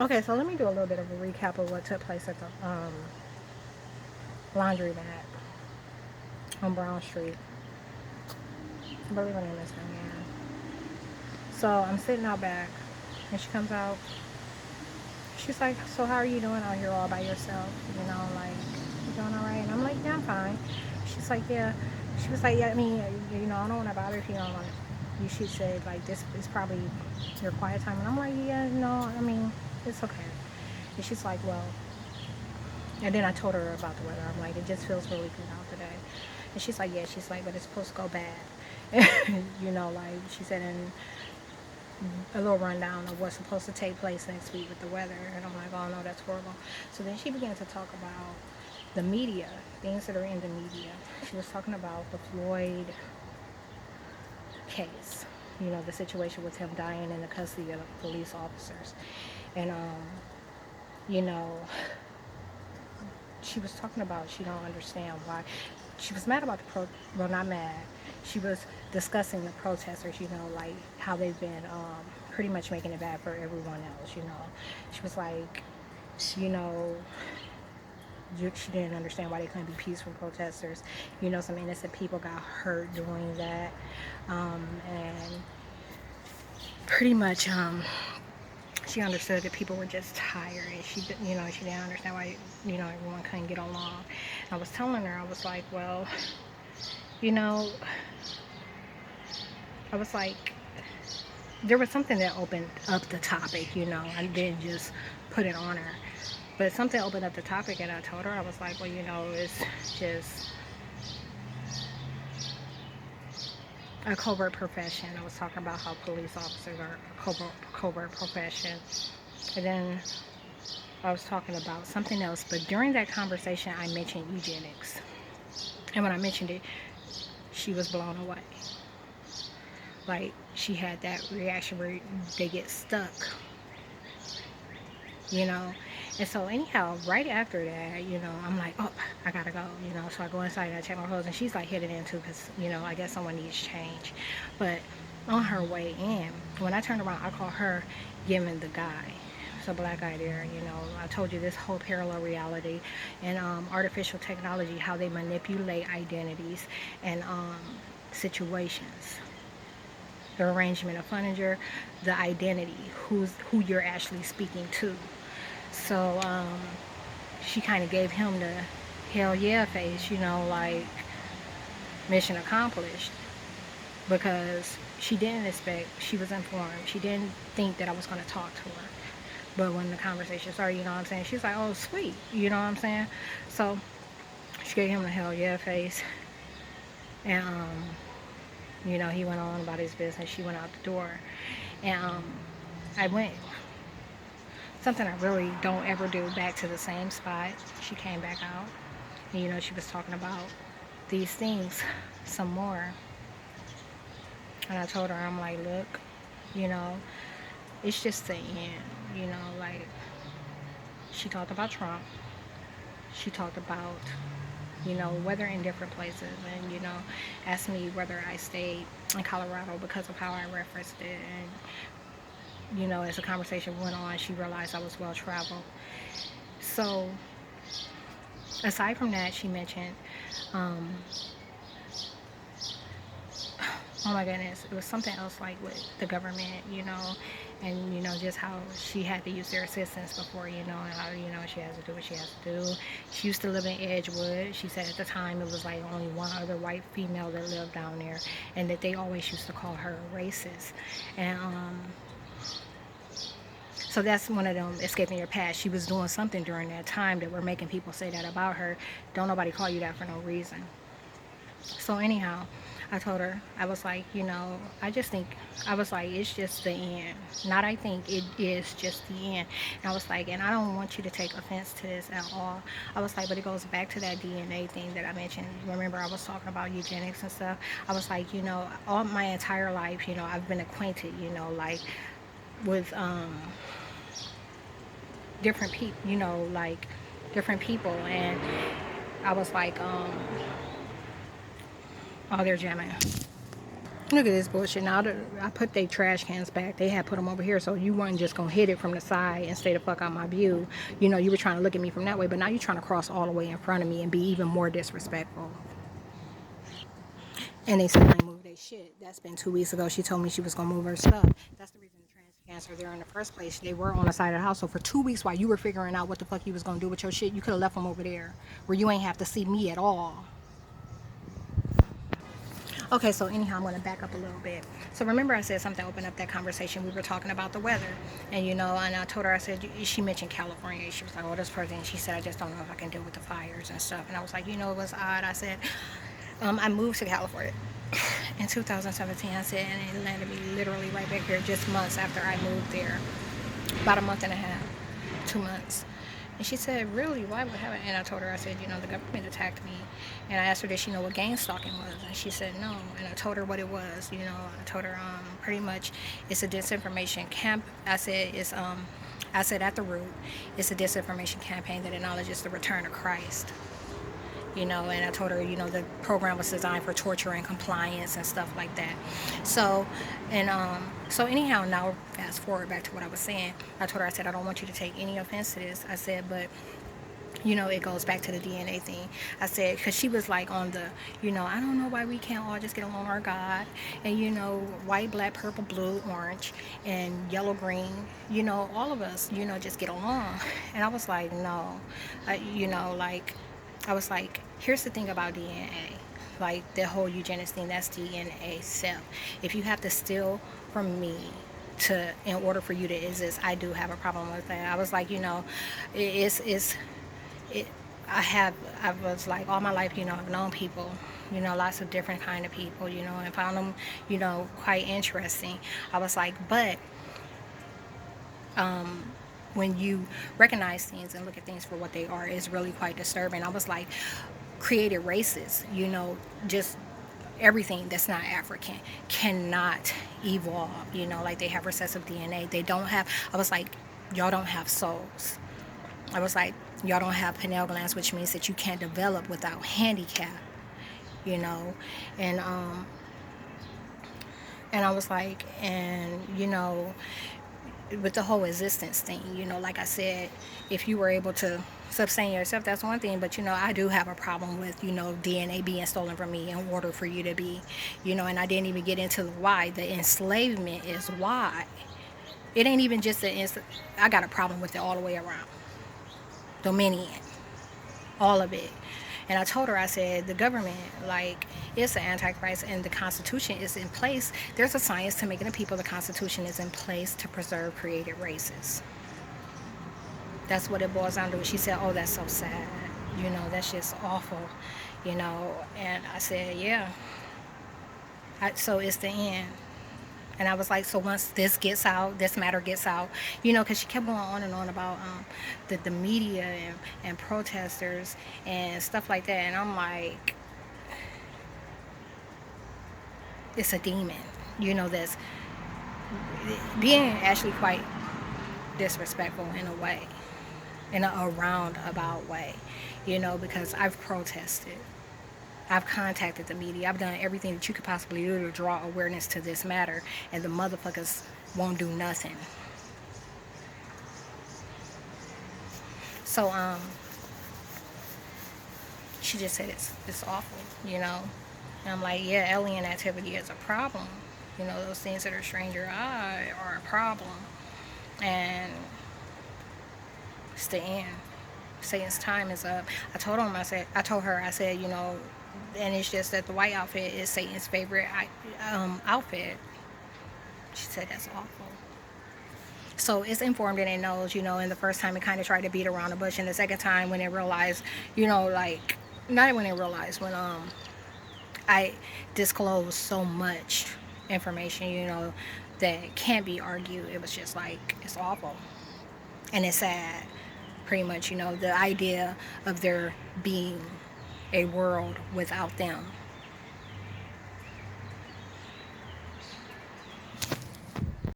Okay, so let me do a little bit of a recap of what took place at the Laundrymat on Brown Street. I believe her name is Diane. So I'm sitting out back, and she comes out. She's like, "So how are you doing out here all by yourself? You know, like, you doing all right?" And I'm like, "Yeah, I'm fine." She's like, "Yeah." She was like, "Yeah, I mean, I don't want to bother if you don't want." You, she said, like, this is probably your quiet time, and I'm like, "Yeah, no, I mean, it's okay." And she's like, "Well," and then I told her about the weather. I'm like, "It just feels really good out today." And she's like, "Yeah." She's like, "But it's supposed to go bad." Like she said in a little rundown of what's supposed to take place next week with the weather. And I'm like, "Oh no, that's horrible." So then she began to talk about the media, things that are in the media. She was talking about the Floyd case, the situation with him dying in the custody of police officers. And, you know, she was talking about she don't understand why. She was mad about well, not mad. She was discussing the protesters, like how they've been pretty much making it bad for everyone else. She was like, you know, she didn't understand why they couldn't be peaceful protesters. Some innocent people got hurt doing that. And pretty much, she understood that people were just tired, and she didn't understand why, everyone couldn't get along. I was telling her, I was like, well, you know, I was like, there was something that opened up the topic, I didn't just put it on her. But something opened up the topic, and I told her, I was like, well, it's just a covert profession. I was talking about how police officers are a covert profession. And then I was talking about something else. But during that conversation, I mentioned eugenics. And when I mentioned it, she was blown away. Like, she had that reaction where they get stuck, you know. And so anyhow, right after that, I'm like, oh, I gotta go, So I go inside and I check my clothes, and she's like headed in too, because I guess someone needs change. But on her way in, when I turned around, I call her giving the guy. So black guy there, I told you this whole parallel reality and artificial technology, how they manipulate identities and situations, the arrangement of furniture, the identity, who you're actually speaking to. So she kind of gave him the hell yeah face, like mission accomplished, because she didn't expect, she was informed. She didn't think that I was going to talk to her. But when the conversation started, you know what I'm saying, she's like, oh, sweet, you know what I'm saying? So she gave him the hell yeah face. And, he went on about his business. She went out the door. And I went, something I really don't ever do, back to the same spot. She came back out. And, she was talking about these things some more. And I told her, I'm like, look, you know, it's just the end. Like, she talked about Trump. She talked about, weather in different places. And, asked me whether I stayed in Colorado because of how I referenced it. And, as the conversation went on, she realized I was well traveled. So, aside from that, she mentioned, um, oh my goodness, it was something else, like with the government, and just how she had to use their assistance before, and how, she has to do what she has to do. She used to live in Edgewood. She said at the time it was like only one other white female that lived down there, and that they always used to call her racist. And so that's one of them escaping your past. She was doing something during that time that were making people say that about her. Don't nobody call you that for no reason. So anyhow, I told her, I was like, I just think, I was like, it's just the end. Not I think, it is just the end. And I was like, and I don't want you to take offense to this at all. I was like, but it goes back to that DNA thing that I mentioned. Remember, I was talking about eugenics and stuff. I was like, all my entire life, I've been acquainted, like with different people, like different people. And I was like, oh, they're jamming. Look at this bullshit. Now I put their trash cans back. They had put them over here, so you weren't just gonna hit it from the side and stay the fuck out my view. You know, you were trying to look at me from that way, but now you're trying to cross all the way in front of me and be even more disrespectful. And they still ain't moved their shit. That's been 2 weeks ago. She told me she was gonna move her stuff. That's the reason the trash cans are there in the first place. They were on the side of the house. So for 2 weeks while you were figuring out what the fuck you was gonna do with your shit, you could have left them over there where you ain't have to see me at all. Okay, so anyhow, I'm going to back up a little bit. So remember I said something, open up that conversation. We were talking about the weather. And, you know, and I told her, I said, she mentioned California. She was like, oh, this person. She said, I just don't know if I can deal with the fires and stuff. And I was like, you know, it was odd. I said, I moved to California in 2017. I said, and it landed me literally right back here just months after I moved there. About a month and a half, 2 months. And she said, really, why would have it? And I told her, I said, you know, the government attacked me. And I asked her, did she know what gang stalking was? And she said, no. And I told her what it was. You know, I told her pretty much it's a disinformation camp. I said, I said at the root, it's a disinformation campaign that acknowledges the return of Christ. You know, and I told her, you know, the program was designed for torture and compliance and stuff like that. So, and so anyhow, now fast forward back to what I was saying. I told her, I said, I don't want you to take any offense to this. I said, but you know, it goes back to the DNA thing. I said, because she was like on the, you know, I don't know why we can't all just get along, our God. And, you know, white, black, purple, blue, orange, and yellow, green, you know, all of us, you know, just get along. And I was like, no, you know, like, I was like, here's the thing about DNA. Like, the whole eugenics thing, that's DNA self. If you have to steal from me to, in order for you to exist, I do have a problem with that. I was like, you know, it's it, I was like all my life, you know, I've known people, you know, lots of different kind of people, you know, and found them, you know, quite interesting. I was like, but when you recognize things and look at things for what they are, it's really quite disturbing. I was like, created races, you know, just everything that's not African cannot evolve, you know, like they have recessive DNA. They don't have, I was like, y'all don't have souls. I was like, y'all don't have pineal glands, which means that you can't develop without handicap, you know, and I was like, and you know, with the whole existence thing, you know, like I said, if you were able to sustain yourself, that's one thing, but you know, I do have a problem with, you know, DNA being stolen from me in order for you to be, you know, and I didn't even get into the why. The enslavement is why. It ain't even just I got a problem with it all the way around. Dominion, all of it. And I told her, I said, the government, like, it's the Antichrist and the Constitution is in place. There's a science to making the people. The Constitution is in place to preserve created races. That's what it boils down to. She said, oh, that's so sad. You know, that's just awful. You know, and I said, yeah. So it's the end. And I was like, so once this gets out, this matter gets out, you know, because she kept going on and on about the media and protesters and stuff like that. And I'm like, it's a demon, you know, that's being actually quite disrespectful in a way, in a roundabout way, you know, because I've protested. I've contacted the media. I've done everything that you could possibly do to draw awareness to this matter, and the motherfuckers won't do nothing. So, she just said it's awful, you know. And I'm like, yeah, alien activity is a problem. You know, those things that are strange your eye are a problem. And it's the end. Satan's time is up. I told her, I said, you know, and it's just that the white outfit is Satan's favorite outfit. She said, that's awful. So it's informed and it knows, you know, and the first time it kind of tried to beat around the bush, and the second time when it realized, you know, like, not when it realized, when I disclosed so much information, you know, that can't be argued, it was just like, it's awful. And it's sad, pretty much, you know, the idea of there being a world without them.